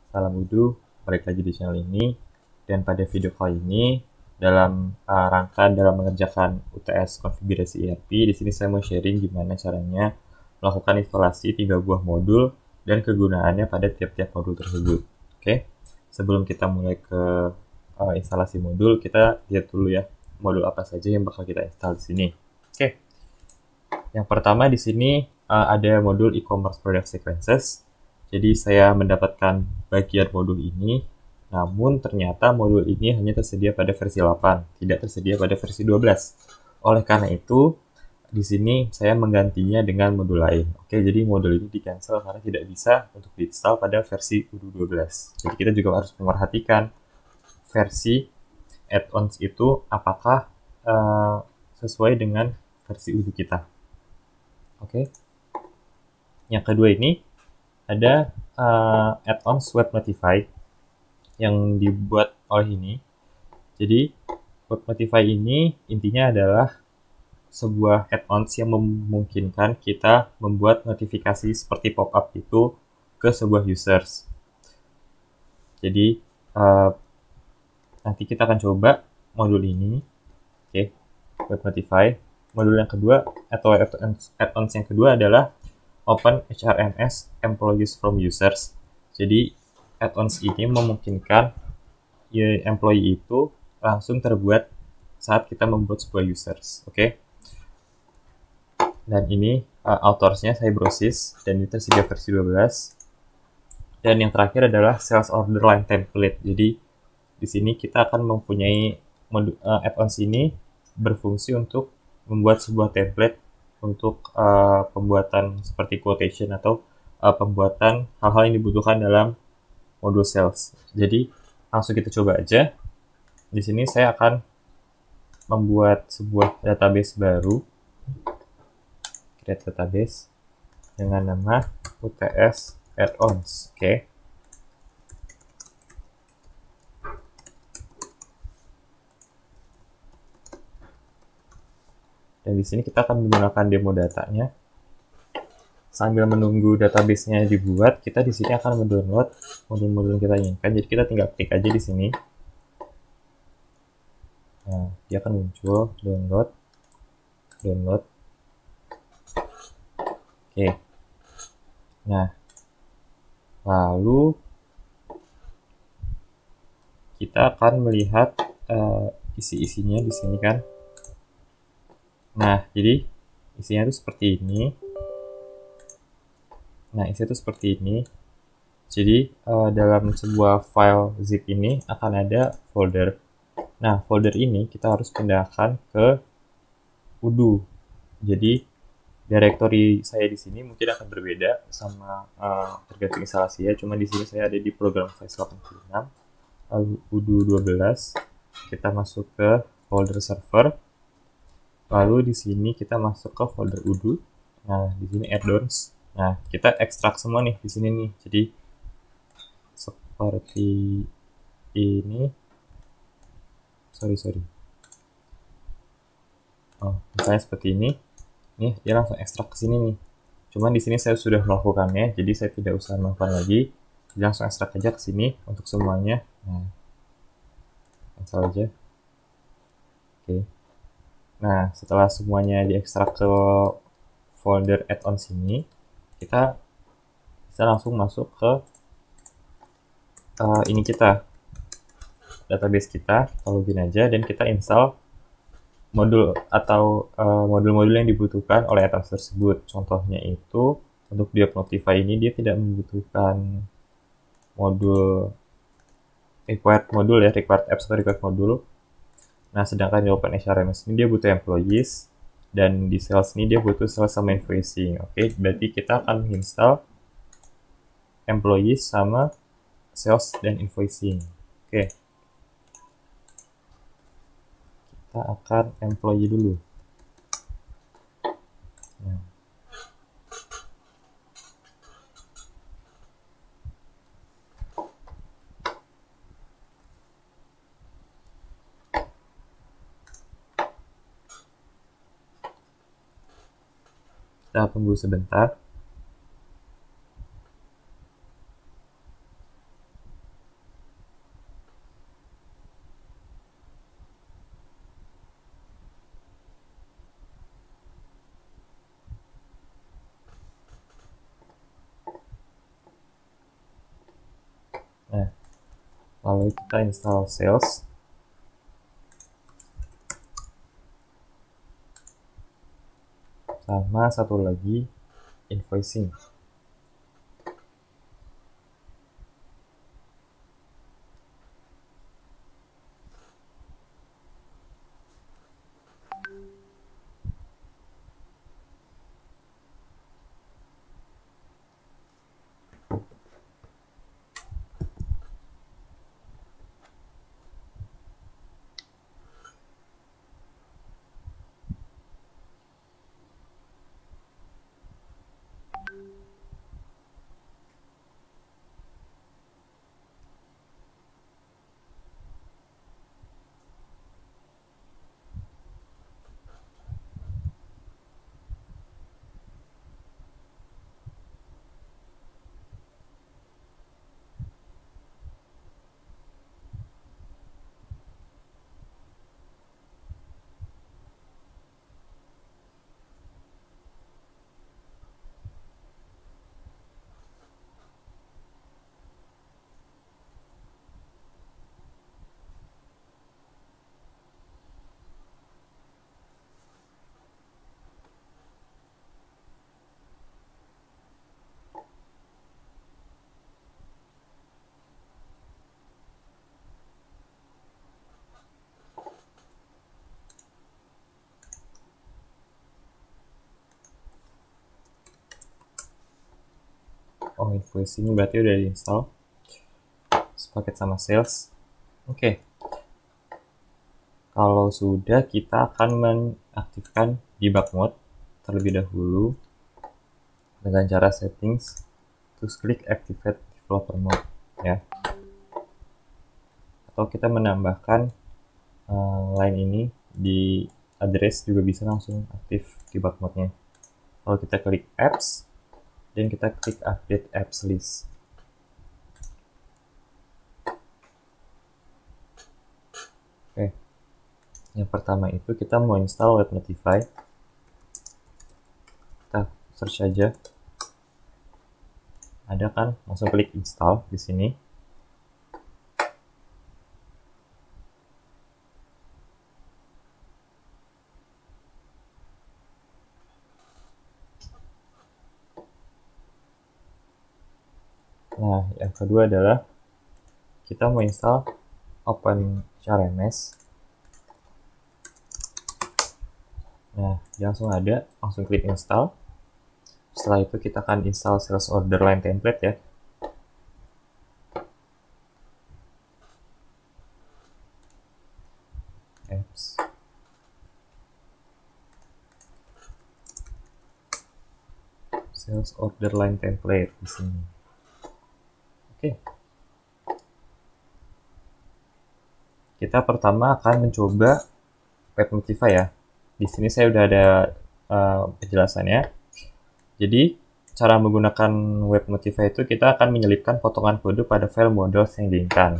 Salam Udu, balik lagi di channel ini. Dan pada video kali ini, dalam rangka mengerjakan UTS konfigurasi ERP, di sini saya mau sharing gimana caranya melakukan instalasi 3 buah modul dan kegunaannya pada tiap-tiap modul tersebut. Oke, sebelum kita mulai ke instalasi modul, kita lihat dulu ya modul apa saja yang bakal kita install di sini. Oke, yang pertama di sini ada modul e-commerce product sequences. Jadi saya mendapatkan bagian modul ini, namun ternyata modul ini hanya tersedia pada versi 8, tidak tersedia pada versi 12. Oleh karena itu, di sini saya menggantinya dengan modul lain. Oke, jadi modul ini di-cancel karena tidak bisa untuk diinstal pada versi Udu 12. Jadi kita juga harus memperhatikan versi add-ons itu apakah sesuai dengan versi Udu kita. Oke. Yang kedua ini ada add-ons Web Notify yang dibuat oleh ini. Jadi Web Notify ini intinya adalah sebuah add-ons yang memungkinkan kita membuat notifikasi seperti pop-up itu ke sebuah users. Jadi nanti kita akan coba modul ini. Oke, Web Notify. Modul yang kedua atau add-ons yang kedua adalah Open HRMS Employees from Users. Jadi add-ons ini memungkinkan employee itu langsung terbuat saat kita membuat sebuah users. Oke. Dan ini autorsnya Cybrosys dan ini tersedia versi 12. Dan yang terakhir adalah Sales Order Line Template. Jadi di sini kita akan mempunyai add-ons ini berfungsi untuk membuat sebuah template untuk pembuatan seperti quotation atau pembuatan hal-hal yang dibutuhkan dalam modul sales. Jadi langsung kita coba aja. Di sini saya akan membuat sebuah database baru, create database dengan nama UTS add-ons. Oke. Dan di sini kita akan menggunakan demo datanya. Sambil menunggu database-nya dibuat, kita di sini akan mendownload modul-modul yang kita inginkan. Jadi kita tinggal klik aja di sini. Nah, dia akan muncul download. Oke. Nah, lalu kita akan melihat isi-isinya di sini kan. Nah, jadi isinya itu seperti ini. Jadi dalam sebuah file zip ini akan ada folder. Nah, folder ini kita harus pindahkan ke Udu. Jadi directory saya di sini mungkin akan berbeda sama tergantung instalasi ya. Cuma di sini saya ada di program Files 86, lalu Udu 12. Kita masuk ke folder server. Lalu di sini kita masuk ke folder Udu. Nah, di sini add-ons. Nah, kita ekstrak semua nih di sini nih. Jadi seperti ini. Sorry. Oh, misalnya seperti ini. Nih, dia langsung ekstrak ke sini nih. Cuman di sini saya sudah melakukannya, jadi saya tidak usah melakukan lagi. Jadi langsung ekstrak aja ke sini untuk semuanya. Nah, cancel aja. Oke. Nah, setelah semuanya diekstrak ke folder add-on sini, kita bisa langsung masuk ke ini kita, database kita login aja dan kita install modul atau modul-modul yang dibutuhkan oleh add-ons tersebut. Contohnya itu untuk di Notify ini dia tidak membutuhkan modul required apps atau required modul. Nah, sedangkan di Open HRMS ini dia butuh employees, dan di sales ini dia butuh sales sama invoicing. Oke, berarti kita akan menginstal employees sama sales dan invoicing. Oke. Kita akan employee dulu. Nah. Kita tunggu sebentar. Nah, lalu kita install sales. Sama satu lagi invoicing. Oh, invoicing berarti udah diinstal sepaket sama sales. Oke. Kalau sudah, kita akan mengaktifkan debug mode terlebih dahulu dengan cara settings, terus klik activate developer mode ya. Atau kita menambahkan line ini di address juga bisa langsung aktif debug mode-nya. Kalau kita klik apps dan kita klik update apps list. Oke. Yang pertama itu kita mau install Web Notify. Kita search aja. Ada kan? Langsung klik install di sini. Nah, yang kedua adalah kita mau install OpenHRMS. Nah, langsung ada, langsung klik install. Setelah itu kita akan install sales order line template ya. Apps. Sales order line template di sini. Oke. Kita pertama akan mencoba Web Notify ya. Di sini saya udah ada penjelasannya. Jadi, cara menggunakan Web Notify itu kita akan menyelipkan potongan kode pada file models yang diinginkan.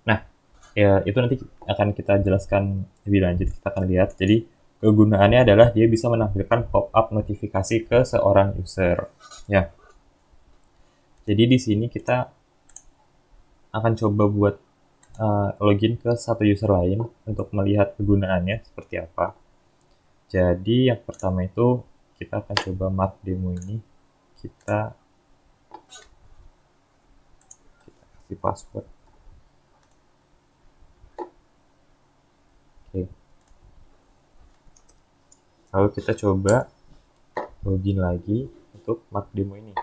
Nah, ya itu nanti akan kita jelaskan lebih lanjut, kita akan lihat. Jadi, kegunaannya adalah dia bisa menampilkan pop-up notifikasi ke seorang user. Ya. Jadi di sini kita akan coba buat login ke satu user lain untuk melihat kegunaannya seperti apa. Jadi yang pertama itu kita akan coba mark demo ini. Kita kasih password. Oke. Lalu kita coba login lagi untuk mark demo ini.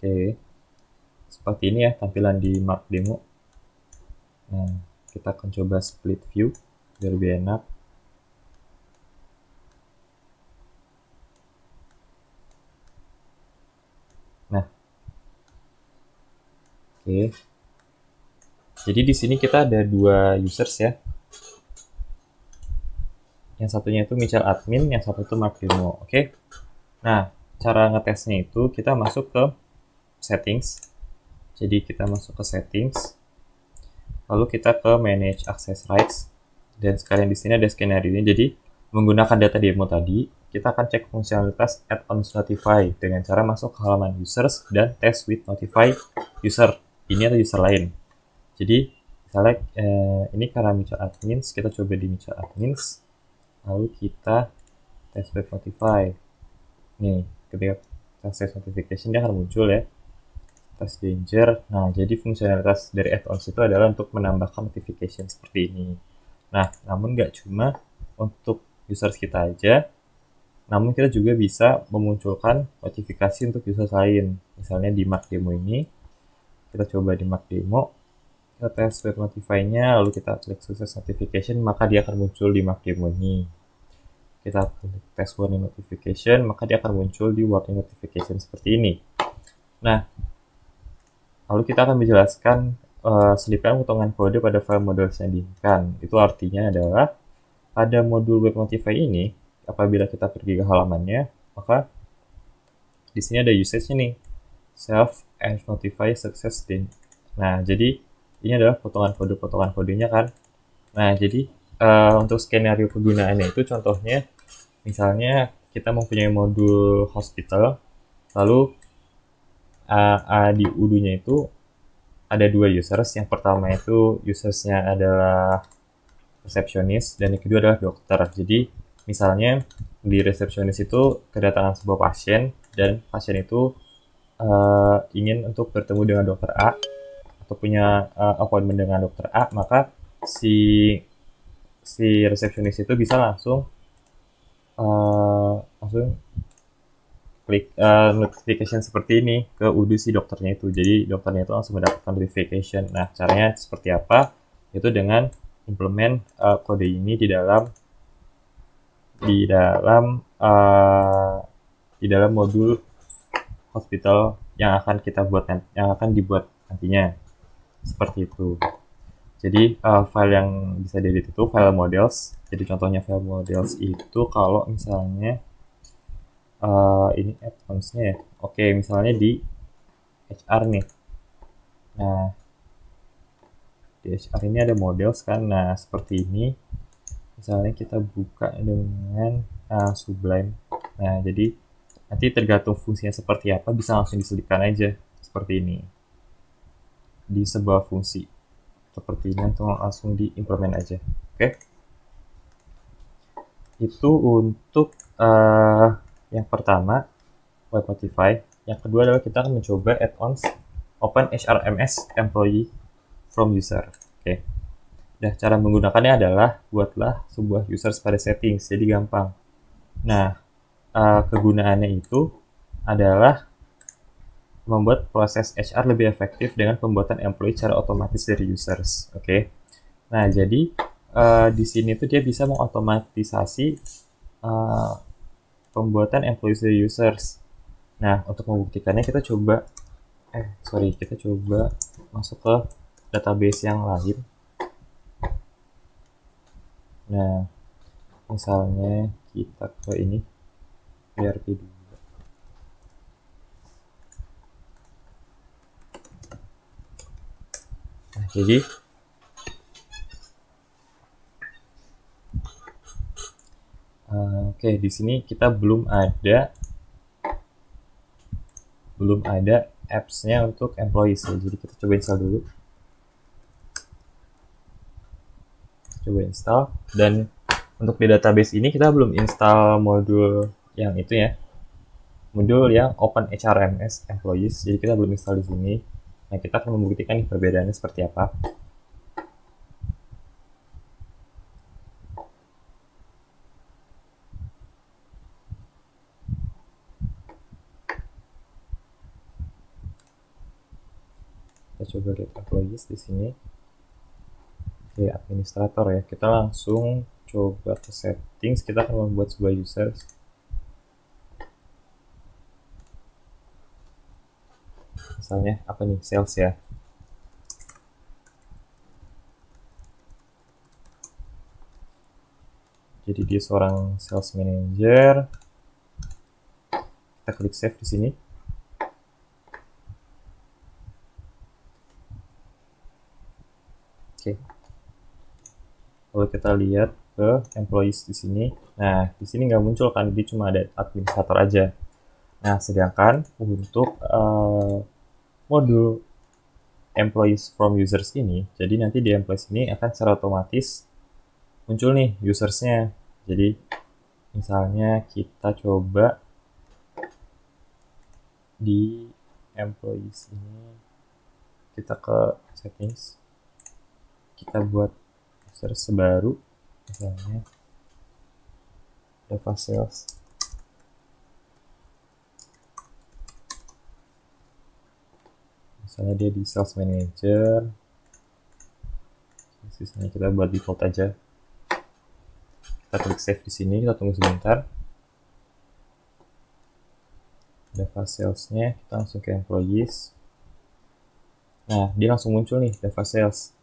Oke, seperti ini ya tampilan di mark demo. Nah, kita akan coba split view biar lebih enak. Nah, oke. Jadi di sini kita ada dua users ya. Yang satunya itu Michel admin, yang satu itu mark demo. Oke. Nah, cara ngetesnya itu kita masuk ke settings. Jadi kita masuk ke settings, lalu kita ke manage access rights, dan sekarang di sini ada skenario ini. Jadi menggunakan data demo tadi, kita akan cek fungsionalitas add-ons notify dengan cara masuk ke halaman users dan test with notify user ini atau user lain. Jadi misalnya ini karena mutual admins, kita coba di mutual admins, lalu kita test with notify. Nih, ketika test notification dia akan muncul ya. Test danger. Nah, jadi fungsionalitas dari add-ons itu adalah untuk menambahkan notification seperti ini. Nah, namun nggak cuma untuk users kita aja, namun kita juga bisa memunculkan notifikasi untuk users lain. Misalnya di Mark Demo ini, kita coba di Mark Demo, kita tes web notify-nya, lalu kita klik sukses notification, maka dia akan muncul di Mark Demo ini. Kita klik tes warning notification, maka dia akan muncul di warning notification seperti ini. Nah, lalu kita akan menjelaskan selipkan potongan kode pada file model yang diinginkan. Itu artinya adalah pada modul web notify ini, apabila kita pergi ke halamannya, maka di sini ada usage nih, self and notify success din. Nah, jadi ini adalah potongan kodenya kan. Nah, jadi untuk skenario kegunaannya itu contohnya, misalnya kita mempunyai modul hospital, lalu di UDU-nya itu ada dua users. Yang pertama itu usersnya adalah resepsionis dan yang kedua adalah dokter. Jadi misalnya di resepsionis itu kedatangan sebuah pasien dan pasien itu ingin untuk bertemu dengan dokter A atau punya appointment dengan dokter A, maka si resepsionis itu bisa langsung klik notification seperti ini ke UDU si dokternya itu. Jadi dokternya itu langsung mendapatkan notification. Nah, caranya seperti apa? Itu dengan implement kode ini di dalam modul hospital yang akan dibuat nantinya. Seperti itu. Jadi file yang bisa di-edit itu file models. Jadi contohnya file models itu kalau misalnya ini add-ons-nya ya. Oke, misalnya di HR nih. Nah, di HR ini ada models kan. Nah, seperti ini. Misalnya kita buka dengan Sublime. Nah, jadi nanti tergantung fungsinya seperti apa, bisa langsung diselipkan aja seperti ini di sebuah fungsi seperti ini, untuk langsung diimplement aja. Oke, itu untuk yang pertama web notify. Yang kedua adalah kita akan mencoba add-ons open HRMS employee from user. Oke. Nah, cara menggunakannya adalah buatlah sebuah users pada settings, jadi gampang. Nah, kegunaannya itu adalah membuat proses HR lebih efektif dengan pembuatan employee secara otomatis dari users. Oke. Nah, jadi di sini tuh dia bisa mengotomatisasi pembuatan employee dari users. Nah, untuk membuktikannya kita coba masuk ke database yang lain. Nah, misalnya kita ke ini ERP2. Nah, jadi oke, di sini kita belum ada apps-nya untuk employees ya. Jadi kita coba install dulu. Coba install, dan untuk di database ini kita belum install modul yang itu ya, modul yang Open HRMS Employees. Jadi kita belum install di sini. Nah, kita akan membuktikan perbedaannya seperti apa. Kita coba lihat employees di sini. Oke, administrator ya. Kita langsung coba ke settings. Kita akan membuat sebuah users. Misalnya apa nih, sales ya. Jadi dia seorang sales manager. Kita klik save di sini. Oke. Kalau kita lihat ke employees di sini, nah di sini nggak muncul kan, jadi cuma ada administrator aja. Nah, sedangkan untuk modul employees from users ini, jadi nanti di employees ini akan secara otomatis muncul nih usersnya. Jadi misalnya kita coba di employees ini, kita ke settings, kita buat users baru, misalnya Java Sales. Misalnya dia di Sales Manager, sisanya kita buat default aja. Kita klik save di sini, kita tunggu sebentar. Java Sales-nya, kita langsung ke employees. Nah, dia langsung muncul nih, Java Sales.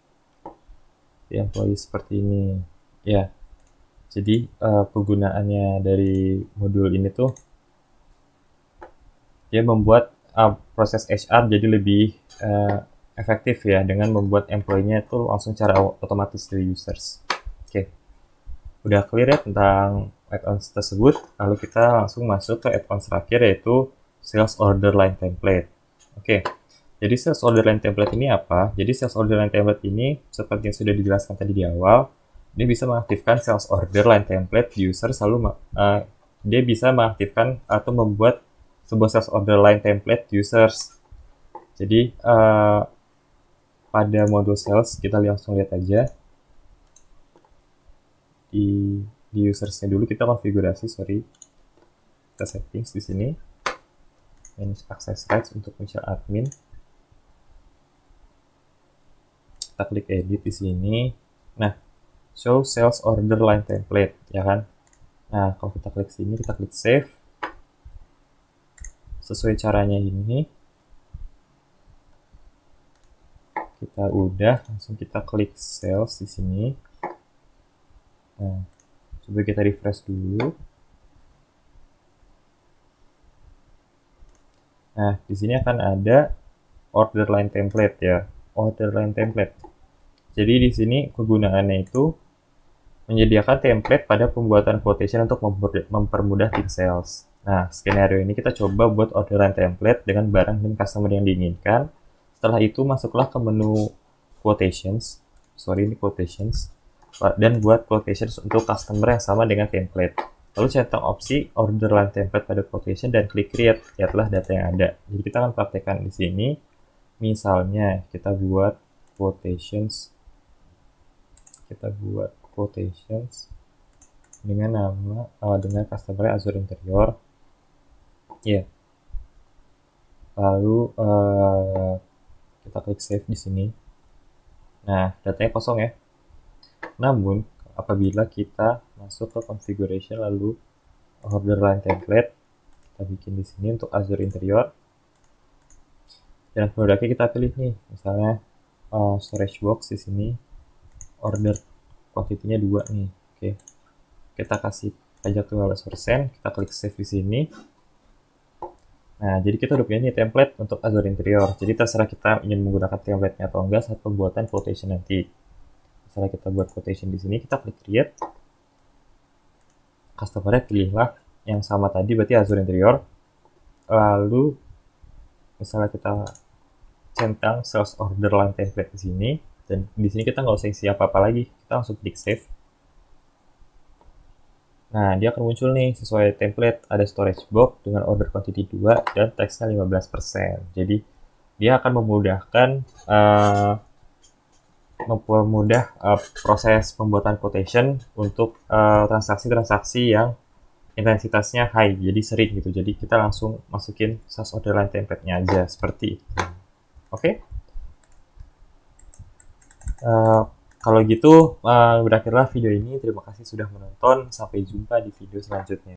Di employees seperti ini. Ya, jadi penggunaannya dari modul ini tuh, dia membuat proses HR jadi lebih efektif ya, dengan membuat employee-nya itu langsung secara otomatis dari users. Oke. Udah clear ya tentang add-ons tersebut, lalu kita langsung masuk ke add-ons terakhir, yaitu Sales Order Line Template. Oke, jadi Sales Order Line Template ini apa? Jadi Sales Order Line Template ini, seperti yang sudah dijelaskan tadi di awal, dia bisa mengaktifkan Sales Order Line Template di user, dia bisa mengaktifkan atau membuat sebuah Sales Order Line Template di users. Jadi, pada modul Sales, kita langsung lihat aja. Di usersnya dulu kita konfigurasi, kita settings di sini. Manage access rights untuk muncul admin. Kita klik edit di sini. Nah, show sales order line template, ya kan? Nah, kalau kita klik sini, kita klik save. Sesuai caranya ini. Kita udah, langsung kita klik sales di sini. Nah, coba kita refresh dulu. Nah, di sini akan ada order line template ya, order line template. Jadi di sini kegunaannya itu menyediakan template pada pembuatan quotation untuk mempermudah tim sales. Nah, skenario ini kita coba buat order line template dengan barang dan customer yang diinginkan. Setelah itu masuklah ke menu quotations, dan buat quotations untuk customer yang sama dengan template. Lalu centang opsi order line template pada quotation dan klik create. Lihatlah data yang ada. Jadi kita akan praktekkan di sini. Misalnya kita buat quotations. Dengan nama dengan customer Azure Interior. Ya. Lalu kita klik save di sini. Nah, datanya kosong ya. Namun apabila kita masuk ke configuration lalu order line template, kita bikin di sini untuk Azure Interior, dan produknya kita pilih nih, misalnya storage box di sini, order quantity-nya 2 nih. Oke, kita kasih pajak 15%, kita klik save di sini. Nah, jadi kita udah punya nih template untuk Azure Interior. Jadi terserah kita ingin menggunakan template-nya atau enggak saat pembuatan quotation nanti. Misalnya kita buat quotation di sini, kita klik create. Customer-nya pilihlah yang sama tadi, berarti Azure Interior. Lalu misalnya kita centang sales order line template di sini, dan di sini kita nggak usah isi apa-apa lagi, kita langsung klik save. Nah, dia akan muncul nih sesuai template, ada storage box dengan order quantity 2 dan teksnya 15%. Jadi dia akan mempermudah proses pembuatan quotation untuk transaksi-transaksi yang intensitasnya high, jadi sering gitu. Jadi kita langsung masukin sales order line template-nya aja, seperti itu. Oke? Kalau gitu, berakhirlah video ini. Terima kasih sudah menonton. Sampai jumpa di video selanjutnya.